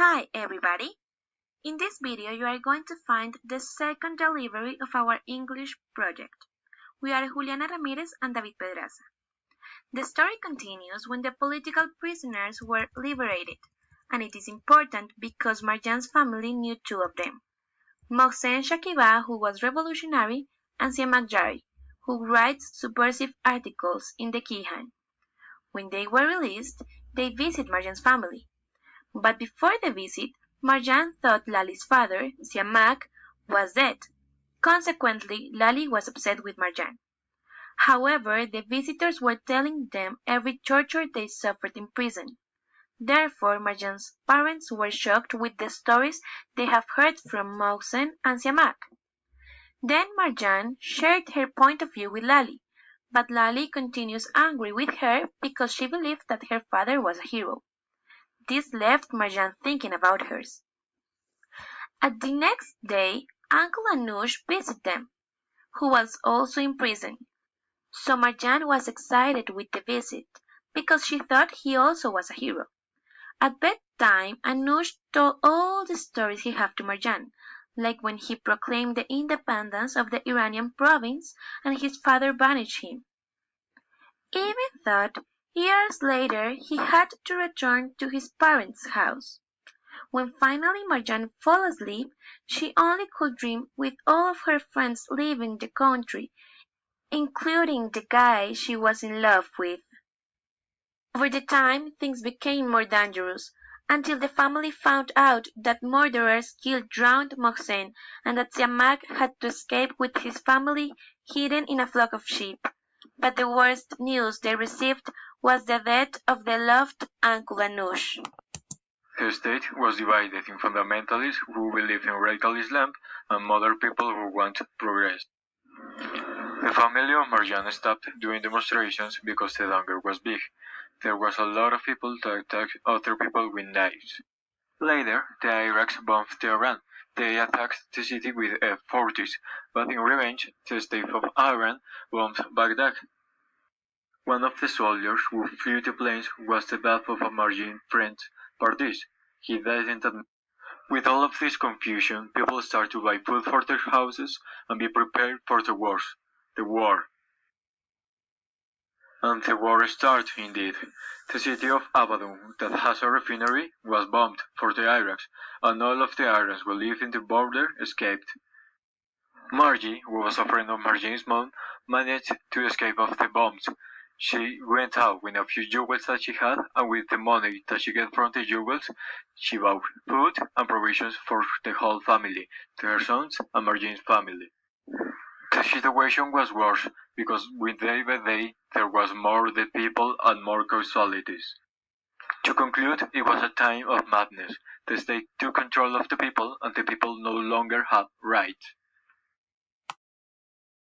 Hi everybody! In this video you are going to find the second delivery of our English project. We are Juliana Ramirez and David Pedraza. The story continues when the political prisoners were liberated, and it is important because Marjane's family knew two of them. Mohsen Shakiba, who was revolutionary, and Siamak Jari, who writes subversive articles in the Kihan. When they were released, they visit Marjane's family. But before the visit, Marjane thought Lali's father, Siamak, was dead. Consequently, Lali was upset with Marjane. However, the visitors were telling them every torture they suffered in prison. Therefore, Marjane's parents were shocked with the stories they have heard from Mohsen and Siamak. Then Marjane shared her point of view with Lali, but Lali continues angry with her because she believed that her father was a hero. This left Marjane thinking about hers. At the next day, Uncle Anush visited them, who was also in prison. So Marjane was excited with the visit, because she thought he also was a hero. At bedtime, Anush told all the stories he had to Marjane, like when he proclaimed the independence of the Iranian province and his father banished him. Even though years later he had to return to his parents' house. When finally Marjane fell asleep, she only could dream with all of her friends leaving the country, including the guy she was in love with. Over the time, things became more dangerous, until the family found out that murderers killed drowned Mohsen and that Siamak had to escape with his family hidden in a flock of sheep. But the worst news they received was the death of their loved Uncle Anush. The state was divided in fundamentalists who believe in radical Islam and moderate people who want progress. The family of Marjane stopped doing demonstrations because the danger was big. There was a lot of people that attacked other people with knives. Later, the Iraqs bombed Tehran. They attacked the city with F-40s, but in revenge, the state of Iran bombed Baghdad. One of the soldiers who flew the planes was the dad of a Marjane friend, Pardis. He died in that. With all of this confusion, people start to buy food for their houses and be prepared for the war. And the war started indeed. The city of Abadan, that has a refinery, was bombed for the Iraqs, and all of the Iraqs who lived in the border escaped. Margie, who was a friend of Marjane's mom, managed to escape off the bombs. She went out with a few jewels that she had, and with the money that she got from the jewels, she bought food and provisions for the whole family, her sons and Marjane's family. The situation was worse, because with day by day there was more dead people and more casualties. To conclude, it was a time of madness. The state took control of the people, and the people no longer had rights.